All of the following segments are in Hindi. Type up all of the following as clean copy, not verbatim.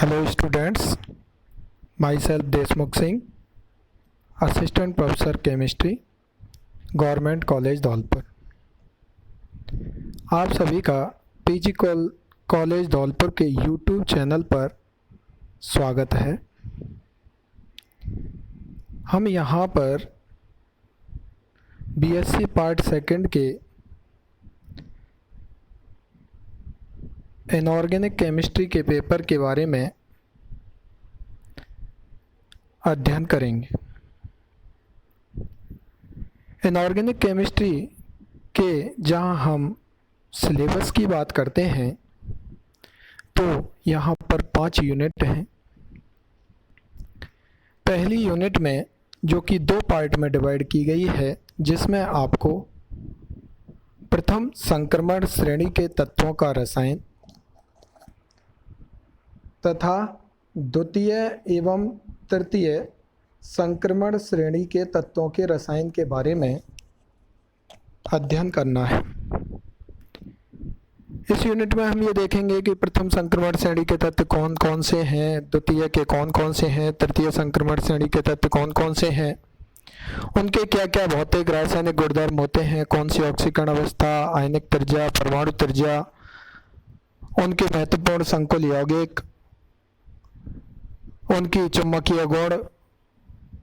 Hello students, myself Desmukh Singh, Assistant Professor Chemistry, government college Dholpur. आप सभी का पीजी कॉलेज धौलपुर के यूट्यूब चैनल पर स्वागत है। हम यहाँ पर बीएससी पार्ट सेकंड के इनऑर्गेनिक केमिस्ट्री के पेपर के बारे में अध्ययन करेंगे। इनऑर्गेनिक केमिस्ट्री के जहाँ हम सिलेबस की बात करते हैं तो यहाँ पर 5 यूनिट हैं। पहली यूनिट में जो कि 2 पार्ट में डिवाइड की गई है, जिसमें आपको प्रथम संक्रमण श्रेणी के तत्वों का रसायन तथा द्वितीय एवं तृतीय संक्रमण श्रेणी के तत्वों के रसायन के बारे में अध्ययन करना है। इस यूनिट में हम ये देखेंगे कि प्रथम संक्रमण श्रेणी के तत्व कौन कौन से हैं, द्वितीय के कौन कौन से हैं, तृतीय संक्रमण श्रेणी के तत्व कौन कौन से हैं, उनके क्या क्या भौतिक रासायनिक गुणधर्म होते हैं, कौन सी ऑक्सीकरण अवस्था, आयनिक त्रिज्या, परमाणु त्रिज्या, उनके महत्वपूर्ण संकुल यौगिक, उनकी चुंबकीय गुण,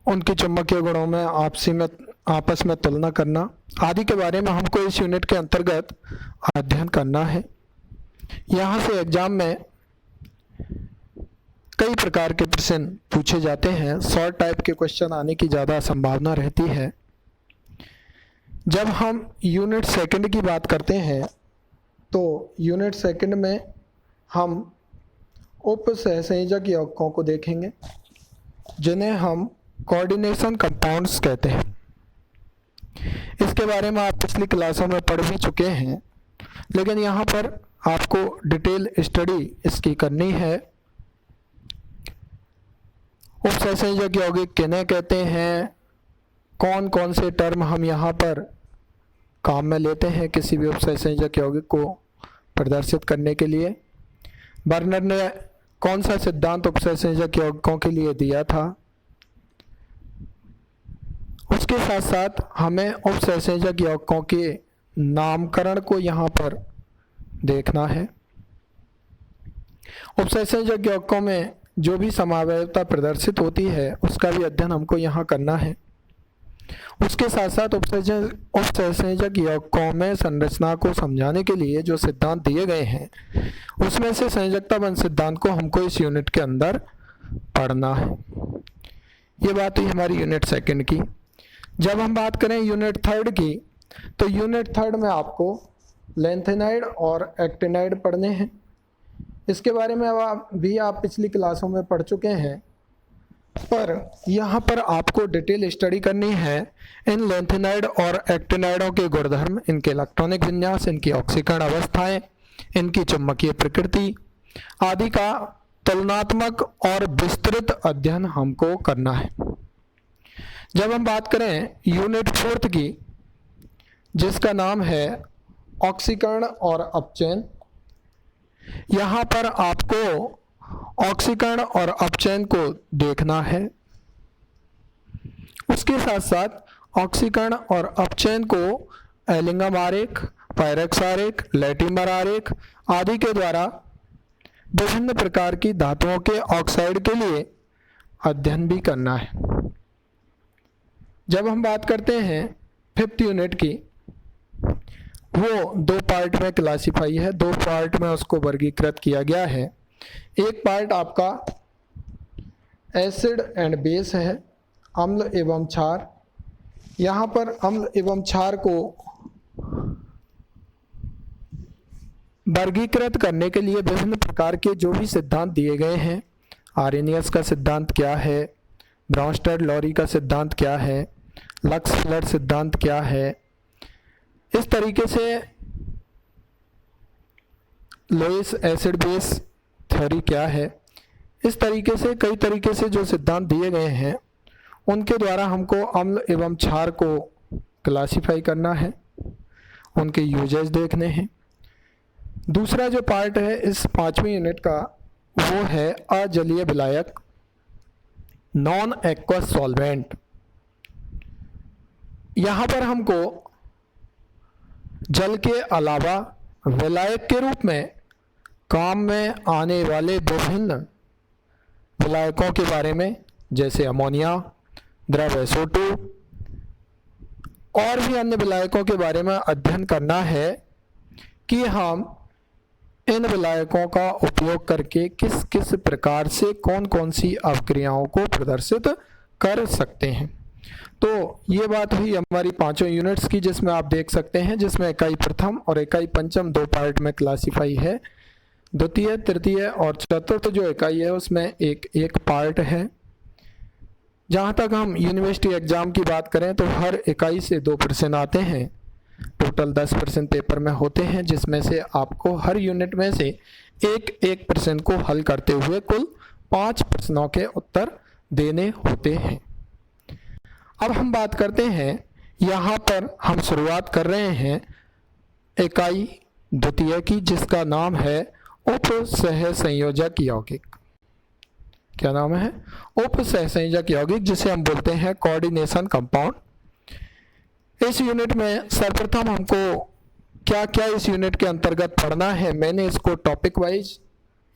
उनकी चुंबकीय गुणों में आपस में तुलना करना आदि के बारे में हमको इस यूनिट के अंतर्गत अध्ययन करना है। यहाँ से एग्जाम में कई प्रकार के प्रश्न पूछे जाते हैं। शॉर्ट टाइप के क्वेश्चन आने की ज़्यादा संभावना रहती है। जब हम यूनिट सेकंड की बात करते हैं तो यूनिट सेकंड में हम उप सहसंयोजक यौगिकों को देखेंगे, जिन्हें हम कोऑर्डिनेशन कंपाउंड्स कहते हैं। इसके बारे में आप पिछली क्लासों में पढ़ भी चुके हैं, लेकिन यहाँ पर आपको डिटेल स्टडी इसकी करनी है। उप सहसंयोजक यौगिक किन्हें कहते हैं, कौन कौन से टर्म हम यहाँ पर काम में लेते हैं किसी भी उप सहसंयोजक यौगिक को प्रदर्शित करने के लिए। बर्नर ने कौन सा सिद्धांत उप सहसंयोजक यौगिकों के लिए दिया था। उसके साथ साथ हमें उप सहसंयोजक यौगिकों के नामकरण को यहाँ पर देखना है। उप सहसंयोजक यौगिकों में जो भी समावयवता प्रदर्शित होती है उसका भी अध्ययन हमको यहाँ करना है। उसके साथ साथ उप सहसंयोजक यौगिकों में संरचना को समझाने के लिए जो सिद्धांत दिए गए हैं उसमें से संयोजकता बंध सिद्धांत को हमको इस यूनिट के अंदर पढ़ना है। ये बात हुई हमारी यूनिट सेकंड की। जब हम बात करें यूनिट थर्ड की, तो यूनिट थर्ड में आपको लैंथेनाइड और एक्टिनाइड पढ़ने हैं। इसके बारे में आप पिछली क्लासों में पढ़ चुके हैं, पर यहाँ पर आपको डिटेल स्टडी करनी है इन लैंथेनाइड और एक्टिनाइडों के गुणधर्म, इनके इलेक्ट्रॉनिक विन्यास, इनकी ऑक्सीकरण अवस्थाएं, इनकी चुंबकीय प्रकृति आदि का तुलनात्मक और विस्तृत अध्ययन हमको करना है। जब हम बात करें यूनिट फोर्थ की, जिसका नाम है ऑक्सीकरण और अपचयन, यहाँ पर आपको ऑक्सीकरण और अपचयन को देखना है। उसके साथ साथ ऑक्सीकरण और अपचयन को एलिंगम आरेख, पायरेक्स आरेख, लैटिमर आरेख आदि के द्वारा विभिन्न प्रकार की धातुओं के ऑक्साइड के लिए अध्ययन भी करना है। जब हम बात करते हैं फिफ्थ यूनिट की, वो 2 पार्ट में क्लासिफाई है, 2 पार्ट में उसको वर्गीकृत किया गया है। एक पार्ट आपका एसिड एंड बेस है, अम्ल एवं क्षार। यहाँ पर अम्ल एवं क्षार को वर्गीकृत करने के लिए विभिन्न प्रकार के जो भी सिद्धांत दिए गए हैं, आरेनियस का सिद्धांत क्या है, ब्राउनस्टेड लॉरी का सिद्धांत क्या है, लक्स फ्लड सिद्धांत क्या है, इस तरीके से लोइस एसिड बेस थ्योरी क्या है, इस तरीके से कई तरीके से जो सिद्धांत दिए गए हैं उनके द्वारा हमको अम्ल एवं क्षार को क्लासिफाई करना है, उनके यूजेस देखने हैं। दूसरा जो पार्ट है इस 5वीं यूनिट का, वो है अजलीय विलायक, नॉन एक्वस सॉल्वेंट। यहाँ पर हमको जल के अलावा विलायक के रूप में काम में आने वाले विभिन्न विलायकों के बारे में, जैसे अमोनिया, द्रव SO2 और भी अन्य विलायकों के बारे में अध्ययन करना है कि हम इन विलायकों का उपयोग करके किस किस प्रकार से कौन कौन सी अवक्रियाओं को प्रदर्शित कर सकते हैं। तो ये बात हुई हमारी पांचों यूनिट्स की, जिसमें आप देख सकते हैं जिसमें इकाई प्रथम और इकाई पंचम दो पार्ट में क्लासिफाई है। द्वितीय, तृतीय और चतुर्थ जो इकाई है उसमें एक एक पार्ट है। जहाँ तक हम यूनिवर्सिटी एग्जाम की बात करें तो हर इकाई से 2 प्रश्न आते हैं, टोटल 10 प्रश्न पेपर में होते हैं, जिसमें से आपको हर यूनिट में से एक एक प्रश्न को हल करते हुए कुल 5 प्रश्नों के उत्तर देने होते हैं। अब हम बात करते हैं, यहाँ पर हम शुरुआत कर रहे हैं इकाई द्वितीय की, जिसका नाम है उप सहसंयोजक यौगिक। क्या नाम है? उप सहसंयोजक यौगिक, जिसे हम बोलते हैं कोऑर्डिनेशन कंपाउंड। इस यूनिट में सर्वप्रथम हमको क्या क्या इस यूनिट के अंतर्गत पढ़ना है, मैंने इसको टॉपिक वाइज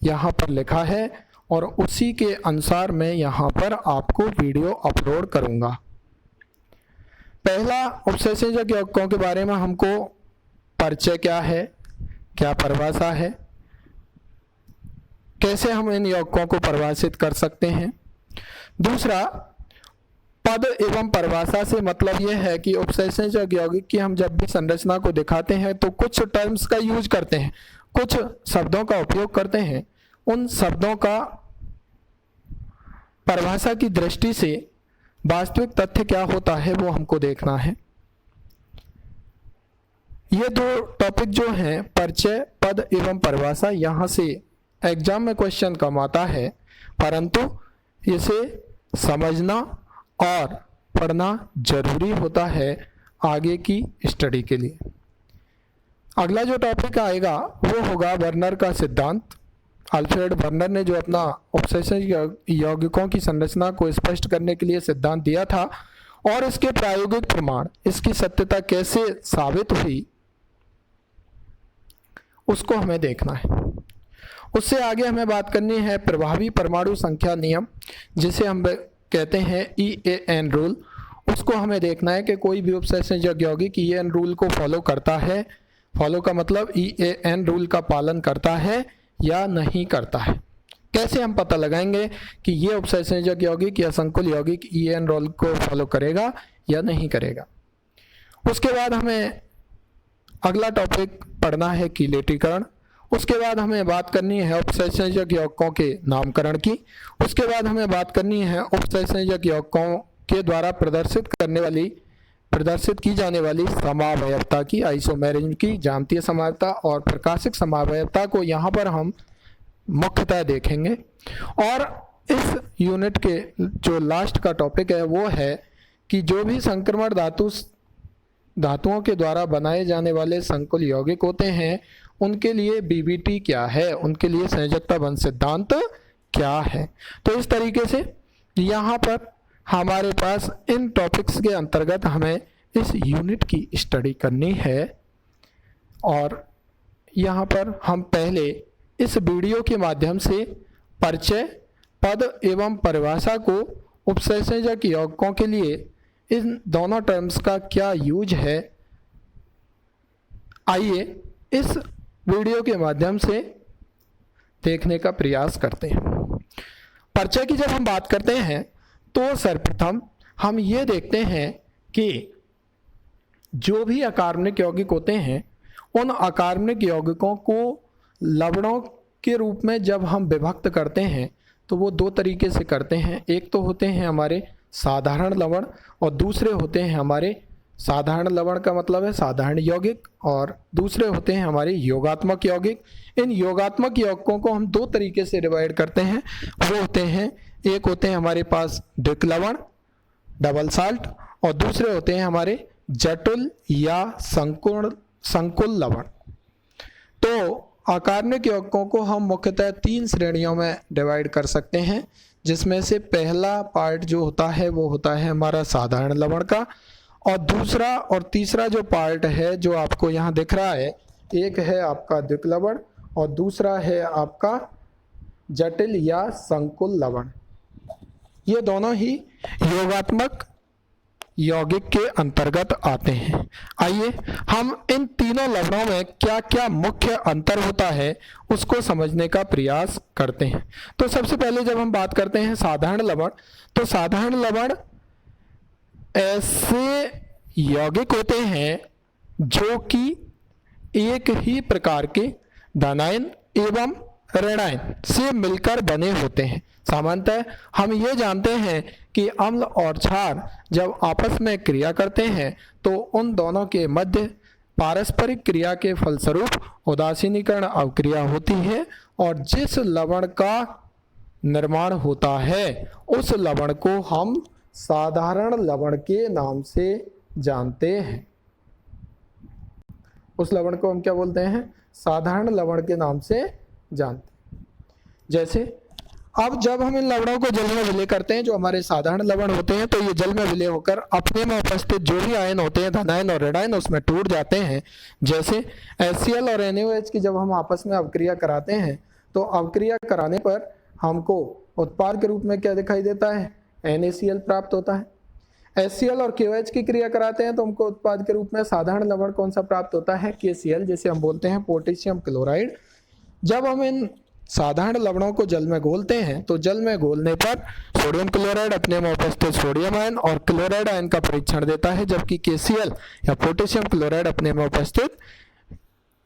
यहाँ पर लिखा है और उसी के अनुसार मैं यहाँ पर आपको वीडियो अपलोड करूँगा। पहला, उपसंयोजक यौगिकों के बारे में हमको परिचय क्या है, क्या परिभाषा है, कैसे हम इन यौगिकों को परिभाषित कर सकते हैं। दूसरा, पद एवं परिभाषा से मतलब यह है कि उपसंयोजक यौगिक की हम जब भी संरचना को दिखाते हैं तो कुछ टर्म्स का यूज करते हैं, कुछ शब्दों का उपयोग करते हैं। उन शब्दों का परिभाषा की दृष्टि से वास्तविक तथ्य क्या होता है वो हमको देखना है। ये दो टॉपिक जो हैं, परिचय, पद एवं परिभाषा, यहाँ से एग्जाम में क्वेश्चन कम आता है, परंतु इसे समझना और पढ़ना जरूरी होता है आगे की स्टडी के लिए। अगला जो टॉपिक आएगा वो होगा वर्नर का सिद्धांत। अल्फ्रेड वर्नर ने जो अपना उपसंयोजक यौगिकों की संरचना को स्पष्ट करने के लिए सिद्धांत दिया था और इसके प्रायोगिक प्रमाण, इसकी सत्यता कैसे साबित हुई, उसको हमें देखना है। उससे आगे हमें बात करनी है प्रभावी परमाणु संख्या नियम, जिसे हम कहते हैं EAN रूल। उसको हमें देखना है कि कोई भी उपसंयोजक यौगिक EAN रूल को फॉलो करता है, फॉलो का मतलब EAN रूल का पालन करता है या नहीं करता है। कैसे हम पता लगाएंगे कि ये उपसंयोजक यौगिक या संकुल यौगिक EAN रूल को फॉलो करेगा या नहीं करेगा। उसके बाद हमें अगला टॉपिक पढ़ना है कीलेटीकरण। उसके बाद हमें बात करनी है उपसंयोजक यौगिकों के नामकरण की। उसके बाद हमें बात करनी है उपसंयोजक यौगिकों के द्वारा प्रदर्शित की जाने वाली समावयवता की, आइसोमेरिज्म की, ज्यामितीय समावयवता और प्रकाशिक समावयवता को यहाँ पर हम मुख्यतः देखेंगे। और इस यूनिट के जो लास्ट का टॉपिक है वो है कि जो भी संक्रमण धातुओं के द्वारा बनाए जाने वाले संकुल यौगिक होते हैं उनके लिए BBT क्या है, उनके लिए संयोजकता बंध सिद्धांत क्या है। तो इस तरीके से यहाँ पर हमारे पास इन टॉपिक्स के अंतर्गत हमें इस यूनिट की स्टडी करनी है। और यहाँ पर हम पहले इस वीडियो के माध्यम से परिचय, पद एवं परिभाषा को उपसंयोजक यौगिकों के लिए इन दोनों टर्म्स का क्या यूज है, आइए इस वीडियो के माध्यम से देखने का प्रयास करते हैं। परिचय की जब हम बात करते हैं तो सर्वप्रथम हम ये देखते हैं कि जो भी अकार्बनिक यौगिक होते हैं उन अकार्बनिक यौगिकों को लवणों के रूप में जब हम विभक्त करते हैं तो वो दो तरीके से करते हैं। एक तो होते हैं हमारे साधारण लवण और दूसरे होते हैं हमारे, साधारण लवण का मतलब है साधारण यौगिक, और दूसरे होते हैं हमारे योगात्मक यौगिक। इन योगात्मक यौगिकों को हम दो तरीके से डिवाइड करते हैं। वो होते हैं, एक होते हैं हमारे पास द्विक लवण, डबल साल्ट, और दूसरे होते हैं हमारे जटिल या संकुल लवण। तो आकार्निक यौगिकों को हम मुख्यतः 3 श्रेणियों में डिवाइड कर सकते हैं, जिसमें से पहला पार्ट जो होता है वो होता है हमारा साधारण लवण का, और दूसरा और तीसरा जो पार्ट है जो आपको यहाँ दिख रहा है, एक है आपका द्विक लवण और दूसरा है आपका जटिल या संकुल लवण। ये दोनों ही योगात्मक यौगिक के अंतर्गत आते हैं। आइए हम इन तीनों लवणों में क्या क्या मुख्य अंतर होता है उसको समझने का प्रयास करते हैं। तो सबसे पहले जब हम बात करते हैं साधारण लवण, तो साधारण लवण ऐसे यौगिक होते हैं जो कि एक ही प्रकार के धनायन एवं ऋणायन से मिलकर बने होते हैं। सामान्यतः हम ये जानते हैं कि अम्ल और क्षार जब आपस में क्रिया करते हैं तो उन दोनों के मध्य पारस्परिक क्रिया के फलस्वरूप उदासीनीकरण अवक्रिया होती है, और जिस लवण का निर्माण होता है उस लवण को हम साधारण लवण के नाम से जानते हैं। उस लवण को हम क्या बोलते हैं? साधारण लवण के नाम से जानते हैं। जैसे अब जब हम इन लवणों को जल में विलय करते हैं, जो हमारे साधारण लवण होते हैं, तो ये जल में विलय होकर अपने में उपस्थित जो भी आयन होते हैं धनायन और ऋणायन उसमें टूट जाते हैं। जैसे HCl और NaOH की जब हम आपस में अवक्रिया कराते हैं तो अवक्रिया कराने पर हमको उत्पाद के रूप में क्या दिखाई देता है? NaCl प्राप्त होता है। HCl और KOH की क्रिया कराते हैं तो हमको उत्पाद के रूप में साधारण लवण कौन सा प्राप्त होता है? KCl, जिसे हम बोलते हैं पोटेशियम क्लोराइड। जब हम इन साधारण लवणों को जल में घोलते हैं तो जल में घोलने पर सोडियम क्लोराइड अपने में उपस्थित सोडियम आयन और क्लोराइड आयन का परीक्षण देता है, जबकि KCl या पोटेशियम क्लोराइड अपने में उपस्थित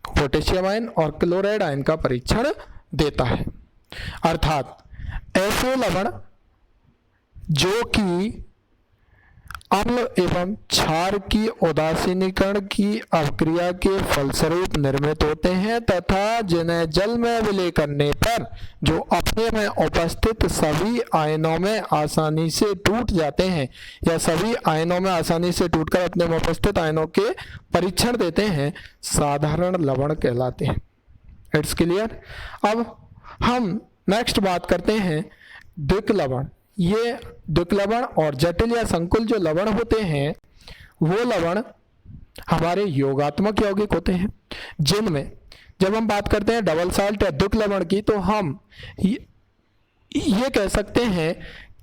पोटेशियम आयन और क्लोराइड आयन का परीक्षण देता है। अर्थात ऐसे लवण जो कि अम्ल एवं क्षार की उदासीनीकरण की अवक्रिया के फलस्वरूप निर्मित होते हैं तथा जिन्हें जल में विलय करने पर जो अपने में उपस्थित सभी आयनों में आसानी से टूट जाते हैं या सभी आयनों में आसानी से टूटकर अपने में उपस्थित आयनों के परीक्षण देते हैं, साधारण लवण कहलाते हैं। It's clear. अब हम नेक्स्ट बात करते हैं द्विक लवण। ये द्विक लवण और जटिल या संकुल जो लवण होते हैं वो लवण हमारे योगात्मक यौगिक होते हैं, जिनमें जब हम बात करते हैं डबल साल्ट या द्विक लवण की तो हम ये कह सकते हैं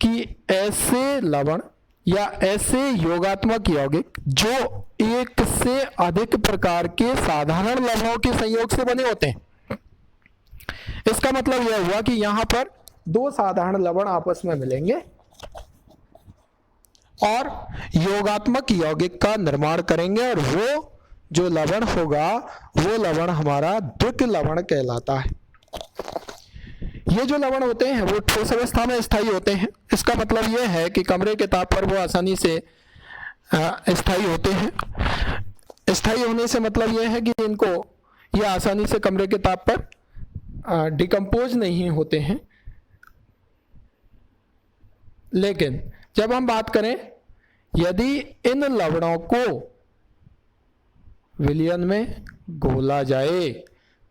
कि ऐसे लवण या ऐसे योगात्मक यौगिक जो एक से अधिक प्रकार के साधारण लवणों के संयोग से बने होते हैं। इसका मतलब यह हुआ कि यहां पर 2 साधारण लवण आपस में मिलेंगे और योगात्मक यौगिक का निर्माण करेंगे, और वो जो लवण होगा वो लवण हमारा द्विक लवण कहलाता है। ये जो लवण होते हैं वो ठोस अवस्था में स्थायी होते हैं। इसका मतलब यह है कि कमरे के ताप पर वो आसानी से स्थायी होते हैं। स्थायी होने से मतलब यह है कि इनको ये आसानी से कमरे के ताप पर डिकम्पोज नहीं होते हैं। लेकिन जब हम बात करें यदि इन लवणों को विलयन में घोला जाए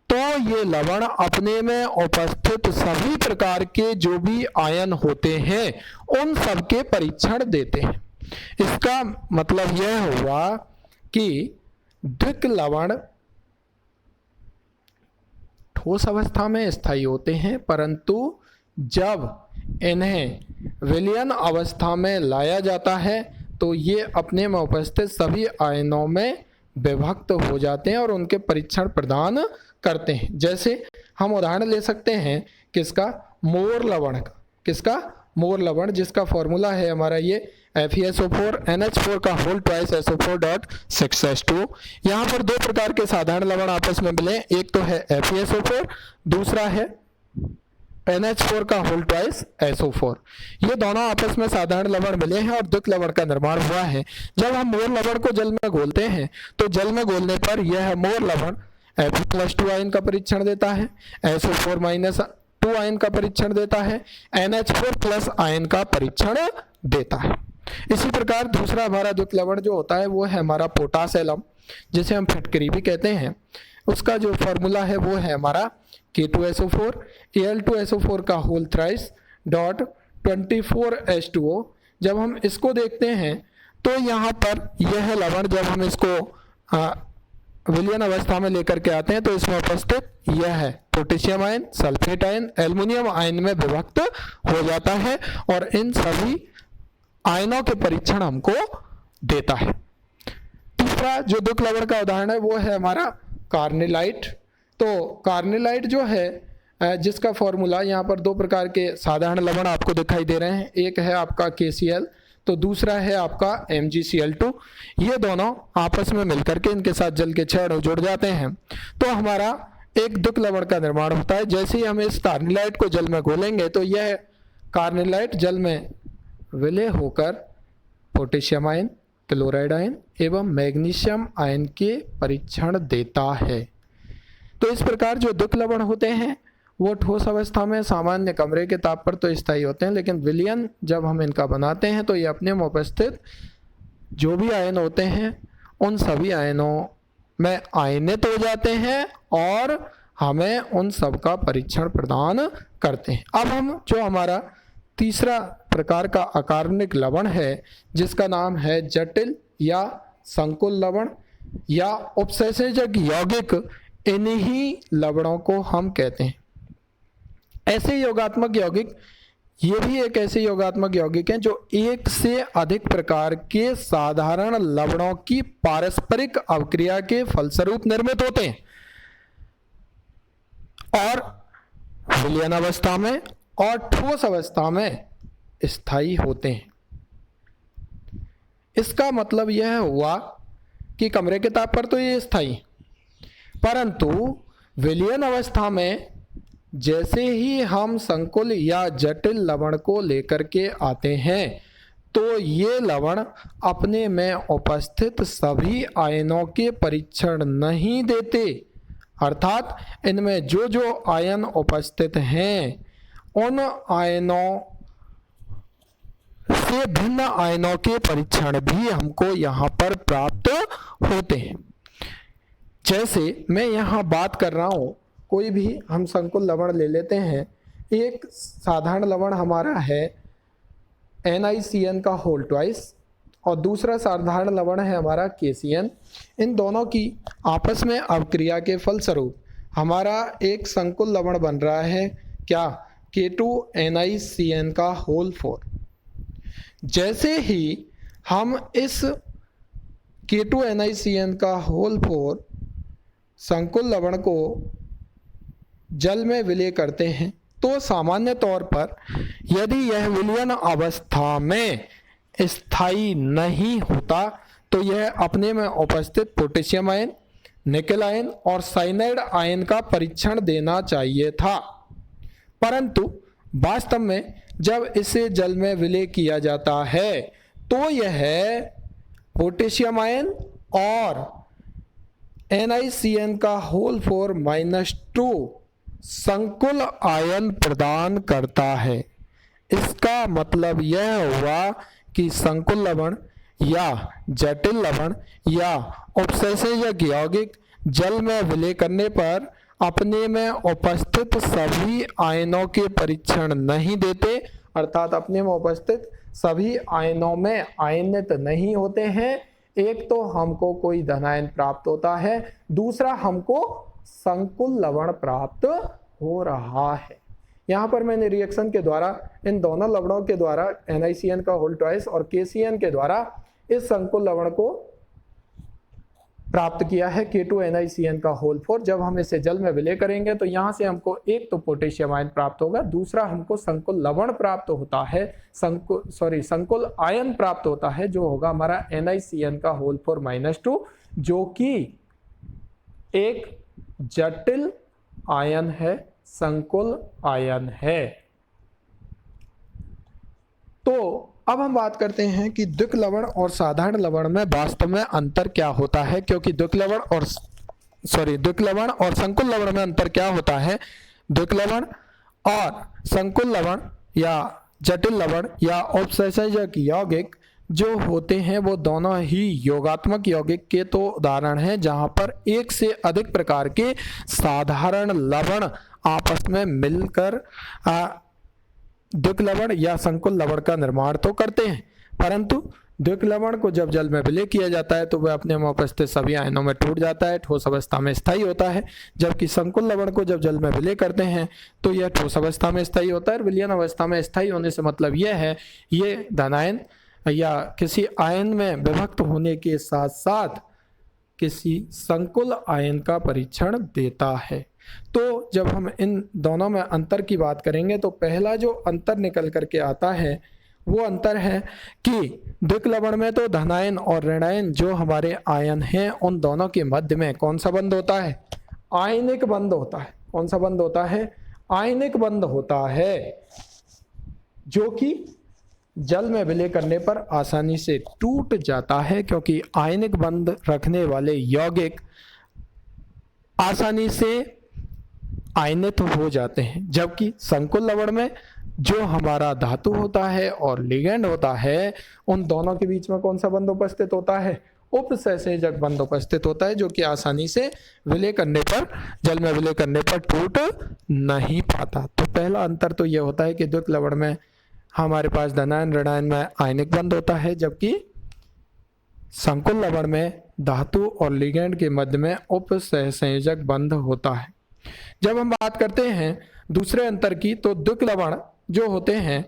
तो ये लवण अपने में उपस्थित सभी प्रकार के जो भी आयन होते हैं उन सब के परीक्षण देते हैं। इसका मतलब यह हुआ कि द्विक लवण ठोस अवस्था में स्थायी होते हैं, परंतु जब इन्हें विलयन अवस्था में लाया जाता है तो ये अपने में उपस्थित सभी आयनों में विभक्त हो जाते हैं और उनके परीक्षण प्रदान करते हैं। जैसे हम उदाहरण ले सकते हैं किसका? मोर लवण का। किसका? मोर लवण, जिसका फॉर्मूला है हमारा ये FeSO4 NH4 का होल ट्वाइस SO4.6H2। यहाँ पर 2 प्रकार के साधारण लवण आपस में मिले, एक तो है FeSO4, दूसरा है NH4 का होल ट्वाइस SO4। ये दोनों आपस में साधारण लवण मिले हैं और द्विक लवण का निर्माण हुआ है। जब हम मोर लवण को जल में घोलते हैं तो जल में घोलने पर यह मोर लवण Fe+2 आयन का परीक्षण देता है, SO4-2 आयन का परीक्षण देता है, NH4+ आयन का परीक्षण देता है। इसी प्रकार दूसरा हमारा द्विक लवण जो होता है वो है हमारा पोटास एलम, जिसे हम फिटकरी भी कहते हैं। उसका जो फॉर्मूला है वो है हमारा K2SO4 Al2SO4 का होल थ्राइस डॉट 24H2O। जब हम इसको देखते हैं तो यहाँ पर यह लवण जब हम इसको विलयन अवस्था में लेकर के आते हैं तो इसमें उपस्थित यह है potassium ion, sulphate ion, aluminium ion में विभक्त हो जाता है और इन सभी आयनों के परीक्षण हमको देता है। तीसरा जो दुख लवण का उदाहरण है वो है हमारा कार्निलाइट। तो कार्निलाइट जो है जिसका फॉर्मूला यहाँ पर दो प्रकार के साधारण लवण आपको दिखाई दे रहे हैं, एक है आपका KCl तो दूसरा है आपका MgCl2। ये दोनों आपस में मिलकर के इनके साथ जल के 6 अणु जुड़ जाते हैं तो हमारा एक दुख लवण का निर्माण होता है। जैसे ही हम इस कार्निलाइट को जल में घोलेंगे तो यह कार्निलाइट जल में विलय होकर पोटेशियम आयन, क्लोराइड आयन एवं मैग्नीशियम आयन के परीक्षण देता है। तो इस प्रकार जो दुख लवण होते हैं वो ठोस अवस्था में सामान्य कमरे के ताप पर तो स्थायी होते हैं, लेकिन विलयन जब हम इनका बनाते हैं तो ये अपने में उपस्थित जो भी आयन होते हैं उन सभी आयनों में आयनित हो जाते हैं और हमें उन सब का परीक्षण प्रदान करते हैं। अब हम जो हमारा तीसरा प्रकार का अकार्बनिक लवण है जिसका नाम है जटिल या संकुल लवण या उपसंयोजक यौगिक, इन्हीं लवणों को हम कहते हैं। ऐसे योगात्मक यौगिक, ये भी एक ऐसे योगात्मक यौगिक हैं जो एक से अधिक प्रकार के साधारण लवणों की पारस्परिक अवक्रिया के फलस्वरूप निर्मित होते हैं और विलयन अवस्था में और ठोस अवस्था में स्थायी होते हैं। इसका मतलब यह हुआ कि कमरे के ताप पर तो ये स्थायी, परंतु विलयन अवस्था में जैसे ही हम संकुल या जटिल लवण को लेकर के आते हैं तो ये लवण अपने में उपस्थित सभी आयनों के परीक्षण नहीं देते, अर्थात इनमें जो जो आयन उपस्थित हैं उन आयनों से भिन्न आयनों के परीक्षण भी हमको यहाँ पर प्राप्त होते हैं। जैसे मैं यहाँ बात कर रहा हूँ, कोई भी हम संकुल लवण ले लेते हैं, एक साधारण लवण हमारा है NiCN का होल ट्वाइस और दूसरा साधारण लवण है हमारा KCN। इन दोनों की आपस में अवक्रिया के फलस्वरूप हमारा एक संकुल लवण बन रहा है क्या, K2NiCN का होल 4। जैसे ही हम इस K2NiCN का होल 4 संकुल लवण को जल में विलय करते हैं तो सामान्य तौर पर यदि यह विलयन अवस्था में स्थायी नहीं होता तो यह अपने में उपस्थित पोटेशियम आयन, निकेल आयन और साइनाइड आयन का परीक्षण देना चाहिए था, परंतु वास्तव में जब इसे जल में विलय किया जाता है तो यह पोटेशियम आयन और NiCN का होल 4-2 संकुल आयन प्रदान करता है। इसका मतलब यह हुआ कि संकुल लवण या जटिल लवण या उपसंयोजक यौगिक जल में विलय करने पर अपने में उपस्थित सभी आयनों के परीक्षण नहीं देते, अर्थात अपने में उपस्थित सभी आयनों में आयनित नहीं होते हैं। एक तो हमको कोई धनायन प्राप्त होता है, दूसरा हमको संकुल लवण प्राप्त हो रहा है। यहाँ पर मैंने रिएक्शन के द्वारा इन दोनों लवणों के द्वारा NiCN का होल ट्वाइस और KCN के द्वारा इस संकुल लवण को प्राप्त किया है K2NiCN का होल 4। जब हम इसे जल में विलय करेंगे तो यहाँ से हमको एक तो पोटेशियम आयन प्राप्त होगा, दूसरा हमको संकुल लवण प्राप्त होता है, संकुल आयन प्राप्त होता है जो होगा हमारा NiCN का होल 4-2 जो कि एक जटिल आयन है, संकुल आयन है। तो अब हम बात करते हैं कि द्विक लवण और साधारण लवण में वास्तव में अंतर क्या होता है, क्योंकि द्विक लवण और संकुल लवण में अंतर क्या होता है। द्विक लवण और संकुल लवण या जटिल लवण या उपसंयोजक यौगिक जो होते हैं वो दोनों ही योगात्मक यौगिक के तो उदाहरण हैं, जहां पर एक से अधिक प्रकार के साधारण लवण आपस में मिलकर द्विक लवण या संकुल लवण का निर्माण तो करते हैं, परंतु द्विक लवण को जब जल में विलय किया जाता है तो वह अपने में उपस्थित सभी आयनों में टूट जाता है, ठोस अवस्था में स्थायी होता है। जबकि संकुल लवण को जब जल में विलय करते हैं तो यह ठोस अवस्था में स्थायी होता है। विलयन अवस्था में स्थायी होने से मतलब यह है ये धनायन या किसी आयन में विभक्त होने के साथ साथ किसी संकुल आयन का परीक्षण देता है। तो जब हम इन दोनों में अंतर की बात करेंगे तो पहला जो अंतर निकल करके आता है वो अंतर है कि द्विक लवण में तो धनायन और ऋणायन जो हमारे आयन हैं उन दोनों के मध्य में कौन सा बंध होता है? आयनिक बंध होता है। कौन सा बंध होता है? आयनिक बंध होता है, जो कि जल में विलय करने पर आसानी से टूट जाता है, क्योंकि आयनिक बंध रखने वाले यौगिक आसानी से आयनित हो जाते हैं। जबकि संकुल लवण में जो हमारा धातु होता है और लिगेंड होता है उन दोनों के बीच में कौन सा बंध उपस्थित होता है? उपसहसंयोजक बंध उपस्थित होता है, जो कि आसानी से विलय करने पर, जल में विलय करने पर टूट नहीं पाता। तो पहला अंतर तो यह होता है कि द्विक लवण में हमारे पास धनायन ऋणायन में आयनिक बंध होता है, जबकि संकुल लवण में धातु और लिगेंड के मध्य में उपसहसंयोजक बंध होता है। जब हम बात करते हैं दूसरे अंतर की, तो द्विक लवण जो होते हैं,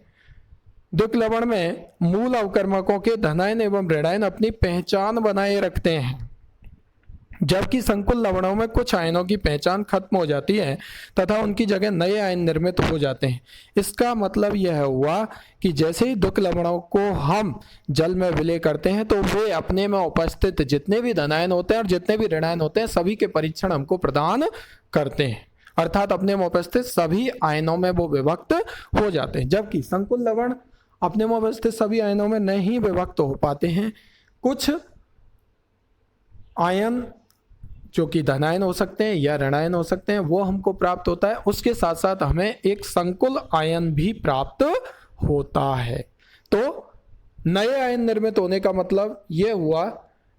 द्विक लवण में मूल अवकर्मकों के धनायन एवं ऋणायन अपनी पहचान बनाए रखते हैं, जबकि संकुल लवणों में कुछ आयनों की पहचान खत्म हो जाती है तथा उनकी जगह नए आयन निर्मित हो जाते हैं। इसका मतलब यह हुआ कि जैसे ही द्विक लवणों को हम जल में विलय करते हैं तो वे अपने में उपस्थित जितने भी धनायन होते हैं और जितने भी ऋणायन होते हैं सभी के परीक्षण हमको प्रदान करते हैं, अर्थात अपने में उपस्थित सभी आयनों में वो विभक्त हो जाते हैं। जबकि संकुल लवण अपने में उपस्थित सभी आयनों में नहीं विभक्त हो पाते हैं। कुछ आयन जो कि धनायन हो सकते हैं या ऋणायन हो सकते हैं वो हमको प्राप्त होता है, उसके साथ साथ हमें एक संकुल आयन भी प्राप्त होता है। तो नए आयन निर्मित होने का मतलब यह हुआ,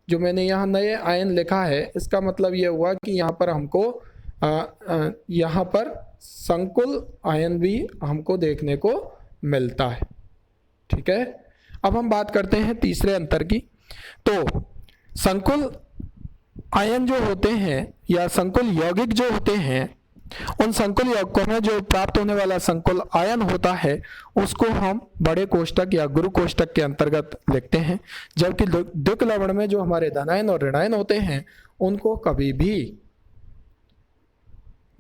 जो मैंने यहाँ नए आयन लिखा है इसका मतलब यह हुआ कि यहाँ पर हमको यहाँ पर संकुल आयन भी हमको देखने को मिलता है। ठीक है, अब हम बात करते हैं तीसरे अंतर की। तो संकुल आयन जो होते हैं या संकुल यौगिक जो होते हैं, उन संकुल यौगिकों में जो प्राप्त होने वाला संकुल आयन होता है उसको हम बड़े कोष्टक या गुरु कोष्टक के अंतर्गत लिखते हैं, जबकि द्विक लवण में जो हमारे धनायन और ऋणायन होते हैं उनको कभी भी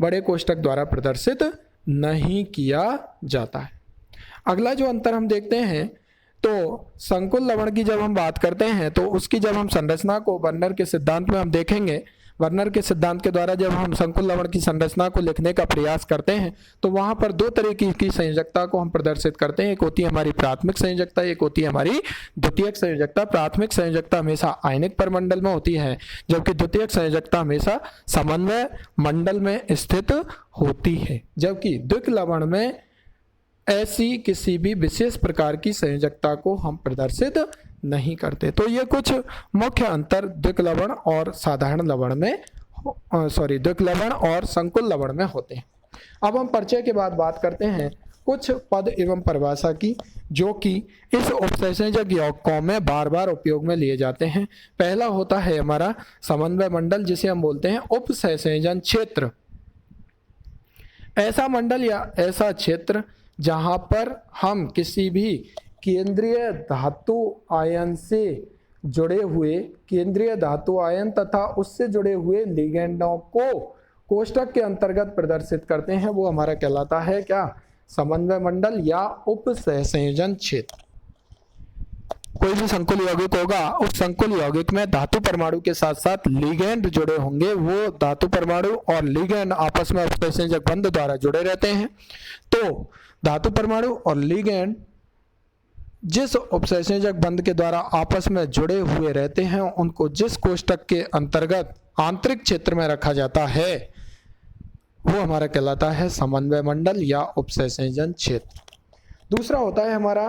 बड़े कोष्टक द्वारा प्रदर्शित नहीं किया जाता है। अगला जो अंतर हम देखते हैं, तो संकुल लवण की जब हम बात करते हैं तो उसकी जब हम संरचना को वर्नर के सिद्धांत में हम देखेंगे, वर्नर के सिद्धांत के द्वारा जब हम संकुल लवण की संरचना को लिखने का प्रयास करते हैं तो वहां पर दो तरीके की संयोजकता को हम प्रदर्शित करते हैं। एक होती है हमारी प्राथमिक संयोजकता, एक होती है हमारी द्वितीयक संयोजकता। प्राथमिक संयोजकता हमेशा आयनिक परमंडल में होती है, जबकि द्वितीयक संयोजकता हमेशा समन्वय मंडल में स्थित होती है। जबकि द्विक लवण में ऐसी किसी भी विशेष प्रकार की संयोजकता को हम प्रदर्शित नहीं करते। तो ये कुछ मुख्य अंतर द्विक लवण और साधारण लवण में द्विक लवण और संकुल लवण में होते हैं। अब हम परिचय के बाद बात करते हैं कुछ पद एवं परिभाषा की, जो कि इस उपसंयोजक यौगिकों में बार बार उपयोग में लिए जाते हैं। पहला होता है हमारा समन्वय मंडल, जिसे हम बोलते हैं उपसंयोजन क्षेत्र। ऐसा मंडल या ऐसा क्षेत्र जहां पर हम किसी भी केंद्रीय धातु आयन से जुड़े हुए केंद्रीय धातु आयन तथा उससे जुड़े हुए लिगेंडों को कोष्टक के अंतर्गत प्रदर्शित करते हैं, वो हमारा कहलाता है क्या? समन्वय मंडल या उपसंयोजन क्षेत्र। कोई भी संकुल यौगिक होगा, उस संकुल यौगिक में धातु परमाणु के साथ साथ लिगेंड जुड़े होंगे। वो धातु परमाणु और लिगेंड आपस में उपसंयोजक बंध द्वारा जुड़े रहते हैं। तो धातु परमाणु और लिगेंड जिस उपसंयोजक बंध के द्वारा आपस में जुड़े हुए रहते हैं उनको जिस कोष्टक के अंतर्गत आंतरिक क्षेत्र में रखा जाता है वो हमारा कहलाता है समन्वय मंडल या उपसंयोजन क्षेत्र। दूसरा होता है हमारा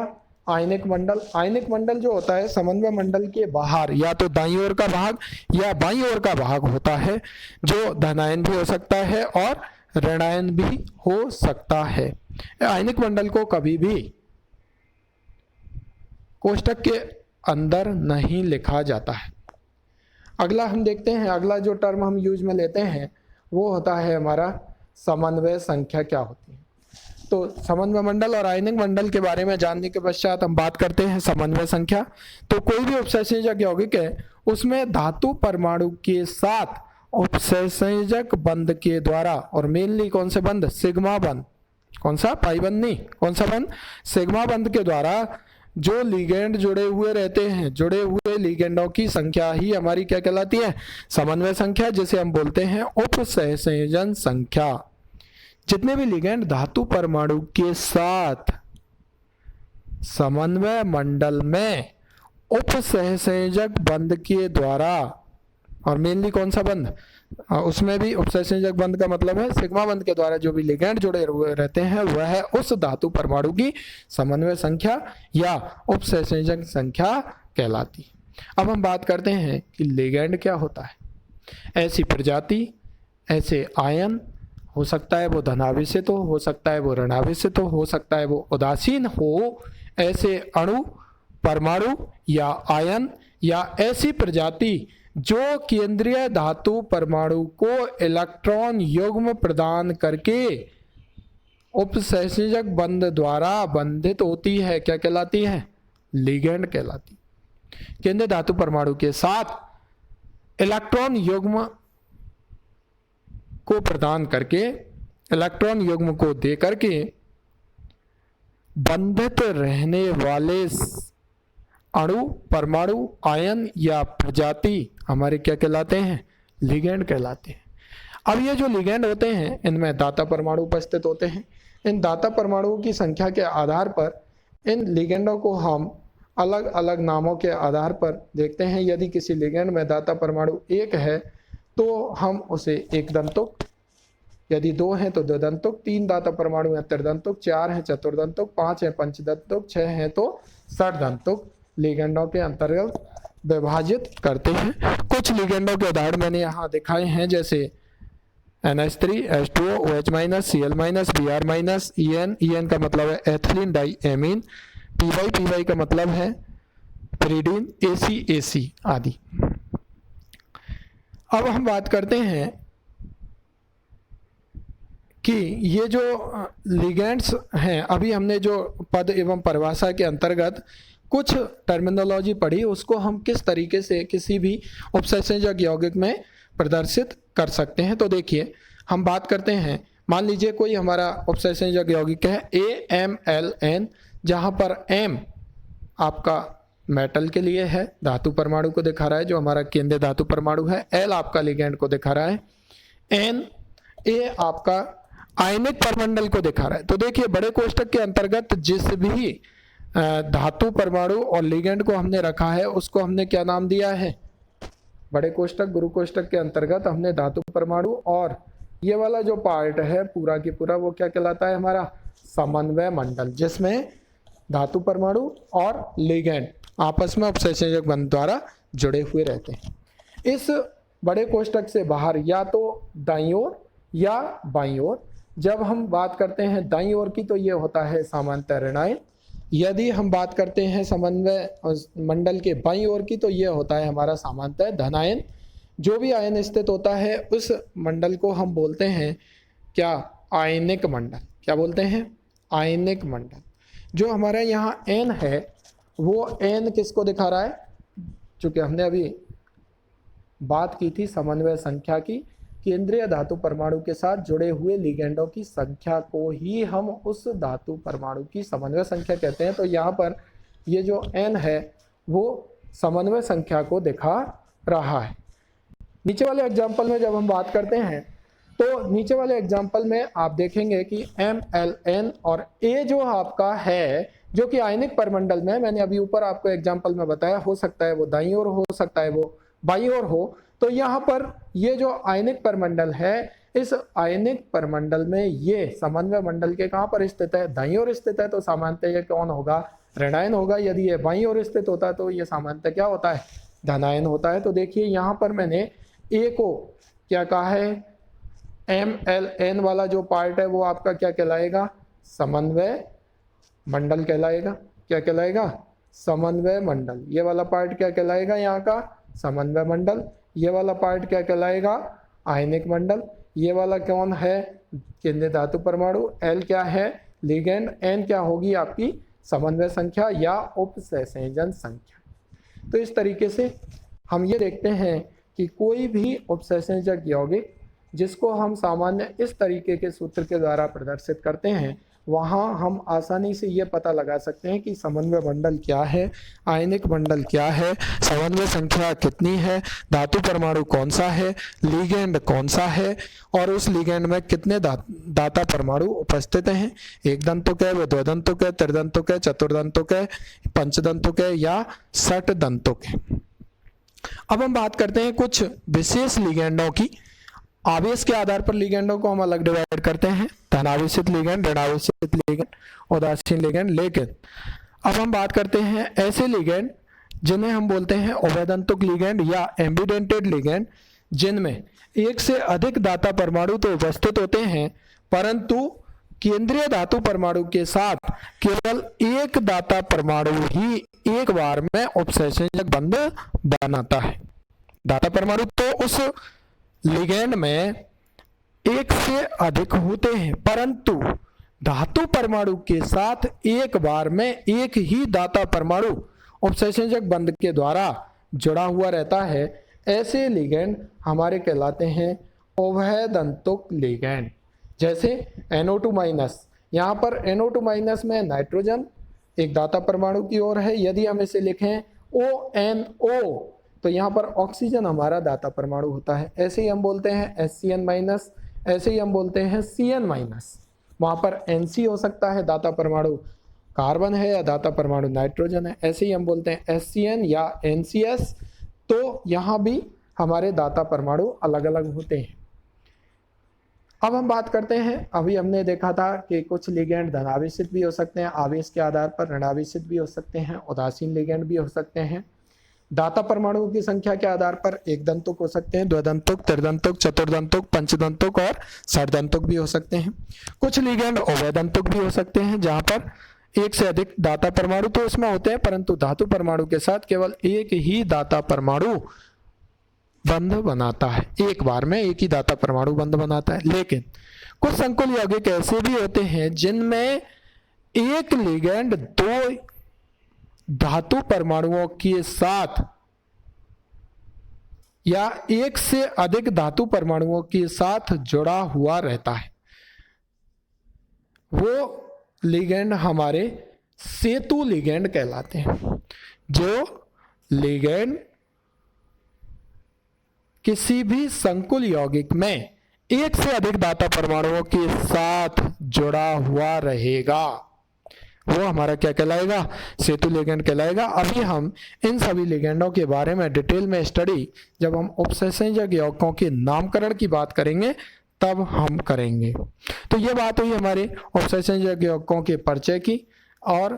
आयनिक मंडल जो होता है समन्वय मंडल के बाहर या तो दाईं ओर का भाग या बाईं ओर का भाग होता है, जो धनायन भी हो सकता है और ऋणायन भी हो सकता है। आयनिक मंडल को कभी भी कोष्टक के अंदर नहीं लिखा जाता है। अगला हम देखते हैं, अगला जो टर्म हम यूज में लेते हैं वो होता है हमारा समन्वय संख्या क्या होती है। तो समन्वय मंडल और आयनिक मंडल के बारे में जानने के पश्चात हम बात करते हैं समन्वय संख्या। तो कोई भी उपसंयोजक यौगिक है उसमें धातु परमाणु के साथ उपसंयोजक बंध के द्वारा, और मेनली कौन से बंध, सिग्मा बंध, कौन सा, पाई बंध नहीं, कौन सा बंध, सिग्मा बंध के द्वारा जो लिगेंड जुड़े हुए रहते हैं, जुड़े हुए लिगेंडों की संख्या ही हमारी क्या कहलाती है, समन्वय संख्या, जिसे हम बोलते हैं उपसहसंयोजन संख्या। जितने भी लिगेंड धातु परमाणु के साथ समन्वय मंडल में उपसहसंयोजक बंध के द्वारा, और मेनली कौन सा बंध, उसमें भी उपसंयोजक बंध का मतलब है सिग्मा बंध के द्वारा जो भी लिगेंड जुड़े हुए रहते हैं वह उस धातु परमाणु की समन्वय संख्या या उपसंयोजक संख्या कहलाती है। अब हम बात करते हैं कि लिगेंड क्या होता है। ऐसी प्रजाति, ऐसे आयन, हो सकता है वो धनावेशित हो सकता है वो ऋणावेशित हो सकता है वो उदासीन हो, ऐसे अणु, परमाणु या आयन या ऐसी प्रजाति जो केंद्रीय धातु परमाणु को इलेक्ट्रॉन युग्म प्रदान करके उपसंयोजक बंध द्वारा बंधित होती है, क्या कहलाती है, लिगेंड कहलाती है। केंद्रीय धातु परमाणु के साथ इलेक्ट्रॉन युग्म को प्रदान करके, इलेक्ट्रॉन युग्म को दे करके बंधित रहने वाले अणु, परमाणु, आयन या प्रजाति हमारे क्या कहलाते हैं, लिगेंड कहलाते हैं। अब ये जो लिगेंड होते हैं इनमें दाता परमाणु उपस्थित होते हैं। इन दाता परमाणुओं की संख्या के आधार पर इन लिगेंडों को हम अलग अलग नामों के आधार पर देखते हैं। यदि किसी लिगेंड में दाता परमाणु एक है तो हम उसे एक दंतुक, यदि दो हैं तो द्विदंतुक, तीन दाता परमाणु हैं त्रिदंतुक, चार हैं चतुर्दंतुक, पांच हैं पंचदंतुक, छह हैं तो षडदंतुक लिगेंडों के अंतर्गत विभाजित करते हैं। कुछ लिगेंडों के उदाहरण मैंने यहाँ दिखाए हैं, जैसे NH3, H2O, OH-, Cl-, Br-, EN का मतलब है एथिलीन डाई एमीन, PY का मतलब है pyridine, AC आदि। अब हम बात करते हैं कि ये जो लिगेंड्स हैं, अभी हमने जो पद एवं परिभाषा के अंतर्गत कुछ टर्मिनोलॉजी पढ़ी, उसको हम किस तरीके से किसी भी उपसंयोजक यौगिक में प्रदर्शित कर सकते हैं। तो देखिए, हम बात करते हैं, मान लीजिए कोई हमारा उपसंयोजक यौगिक है AMLN, जहाँ पर M आपका मेटल के लिए है, धातु परमाणु को दिखा रहा है जो हमारा केंद्रीय धातु परमाणु है, L आपका लिगेंड को दिखा रहा है, A आपका आयनिक परमंडल को दिखा रहा है। तो देखिए, बड़े कोष्टक के अंतर्गत जिस भी धातु परमाणु और लिगेंड को हमने रखा है उसको हमने क्या नाम दिया है, बड़े कोष्टक गुरु कोष्टक के अंतर्गत हमने धातु परमाणु, और ये वाला जो पार्ट है पूरा की पूरा वो क्या कहलाता है, हमारा समन्वय मंडल, जिसमें धातु परमाणु और लिगेंड आपस में उपसंयोजक बंध द्वारा जुड़े हुए रहते हैं। इस बड़े कोष्टक से बाहर या तो दाईं ओर या बाईं ओर, जब हम बात करते हैं दाईं ओर की तो ये होता है सामान्यतः ऋणायन, यदि हम बात करते हैं समन्वय मंडल के बाईं ओर की तो ये होता है हमारा सामान्यतः धनायन। जो भी आयन स्थित होता है उस मंडल को हम बोलते हैं क्या, आयनिक मंडल। क्या बोलते हैं, आयनिक मंडल। जो हमारे यहाँ N है वो N किसको दिखा रहा है, चूंकि हमने अभी बात की थी समन्वय संख्या की, केंद्रीय धातु परमाणु के साथ जुड़े हुए लिगेंडों की संख्या को ही हम उस धातु परमाणु की समन्वय संख्या कहते हैं। तो यहाँ पर ये जो N है वो समन्वय संख्या को दिखा रहा है। नीचे वाले एग्जाम्पल में जब हम बात करते हैं तो नीचे वाले एग्जाम्पल में आप देखेंगे कि MLN और A जो आपका है जो कि आयनिक परमंडल में, मैंने अभी ऊपर आपको एग्जाम्पल में बताया, हो सकता है वो दाईं ओर हो सकता है वो बाईं ओर हो। तो यहाँ पर ये जो आयनिक परमंडल है इस आयनिक परमंडल में ये समन्वय मंडल के कहाँ पर स्थित है, दाईं ओर स्थित है, तो सामान्यतः ये कौन होगा, ऋणायन होगा। यदि ये बाईं ओर स्थित होता है तो ये सामान्यतः क्या होता है, धनायन होता है। तो देखिए यहाँ पर मैंने ए को क्या कहा है, MLN वाला जो पार्ट है वो आपका क्या कहलाएगा, समन्वय मंडल कहलाएगा। क्या कहलाएगा, समन्वय मंडल। ये वाला पार्ट क्या कहलाएगा, यहाँ का समन्वय मंडल। ये वाला पार्ट क्या कहलाएगा, आयनिक मंडल। ये वाला कौन है, केंद्रीय धातु परमाणु। L क्या है, लिगेंड। N क्या होगी आपकी समन्वय संख्या या उपसंयोजन संख्या। तो इस तरीके से हम ये देखते हैं कि कोई भी उपसंयोजक यौगिक जिसको हम सामान्य इस तरीके के सूत्र के द्वारा प्रदर्शित करते हैं, वहाँ हम आसानी से ये पता लगा सकते हैं कि समन्वय मंडल क्या है, आयनिक मंडल क्या है, समन्वय संख्या कितनी है, धातु परमाणु कौन सा है, लिगेंड कौन सा है, और उस लिगेंड में कितने दाता परमाणु उपस्थित हैं, एक दंतुक है, द्विदंतुक है, त्रिदंतुक है, चतुर्दंतुक है, पंचदंतुक है या षट दंतुक है। अब हम बात करते हैं कुछ विशेष लिगेंडों की। आवेश के आधार पर लिगेंडों को हम अलग डिवाइड करते हैं, धनावेशित लिगेंड, ऋणावेशित लिगेंड, उदासीन लिगेंड। लेकिन अब हम बात करते हैं ऐसे लिगेंड जिन्हें हम बोलते हैं उभयदंतुक लिगेंड या एम्बिडेंटेड लिगेंड, जिनमें एक से अधिक दाता परमाणु तो उपस्थित होते हैं, परंतु केंद्रीय धातु परमाणु के साथ केवल एक दाता परमाणु ही एक बार में उपसंयोजक बंध बनाता है। दाता परमाणु तो उस लिगेंड में एक से अधिक होते हैं, परंतु धातु परमाणु के साथ एक बार में एक ही दाता परमाणु उपसंयोजक बंध के द्वारा जुड़ा हुआ रहता है। ऐसे लिगेंड हमारे कहलाते हैं उभयदंतुक लिगेंड। जैसे NO2-, यहाँ पर NO2- में नाइट्रोजन एक दाता परमाणु की ओर है। यदि हम इसे लिखें ONO तो यहाँ पर ऑक्सीजन हमारा दाता परमाणु होता है। ऐसे ही हम बोलते हैं SCN-, ऐसे ही हम बोलते हैं CN-, वहाँ पर NC हो सकता है, दाता परमाणु कार्बन है या दाता परमाणु नाइट्रोजन है। ऐसे ही हम बोलते हैं SCN या NCS, तो यहाँ भी हमारे दाता परमाणु अलग अलग होते हैं। अब हम बात करते हैं, अभी हमने देखा था कि कुछ लिगेंड धनावेशित भी हो सकते हैं, आवेश के आधार पर ऋणावेशित भी हो सकते हैं, उदासीन लिगेंड भी हो सकते हैं। दाता परमाणुओं की संख्या के आधार पर एक दंतुक हो सकते हैं, द्विदंतुक, त्रिदंतुक, चतुर्दंतुक, पंचदंतुक और षटदंतुक भी हो सकते हैं। कुछ लिगेंड उभयदंतुक भी हो सकते हैं, जहां पर एक से अधिक दाता परमाणु तो उसमें होते हैं, परंतु धातु परमाणु के साथ केवल एक ही दाता परमाणु बंध बनाता है, एक बार में एक ही दाता परमाणु बंध बनाता है। लेकिन कुछ संकुल यौगिक ऐसे भी होते हैं जिनमें एक लिगेंड दो धातु परमाणुओं के साथ या एक से अधिक धातु परमाणुओं के साथ जुड़ा हुआ रहता है। वो लिगेंड हमारे सेतु लिगेंड कहलाते हैं। जो लिगेंड किसी भी संकुल यौगिक में एक से अधिक दाता परमाणुओं के साथ जुड़ा हुआ रहेगा, वो हमारा क्या कहलाएगा, सेतु लिगेंड कहलाएगा। अभी हम इन सभी लिगेंडों के बारे में डिटेल में स्टडी जब हम उपसंयोजक यौगिकों के नामकरण की बात करेंगे तब हम करेंगे। तो ये बात हुई हमारे उपसंयोजक यौगिकों के परिचय की, और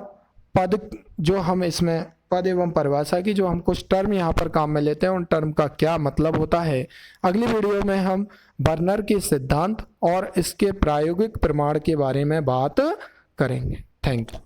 पद जो हम इसमें पद एवं परिभाषा की जो हम कुछ टर्म यहाँ पर काम में लेते हैं, उन टर्म का क्या मतलब होता है। अगली वीडियो में हम बर्नर के सिद्धांत और इसके प्रायोगिक प्रमाण के बारे में बात करेंगे। Thank you.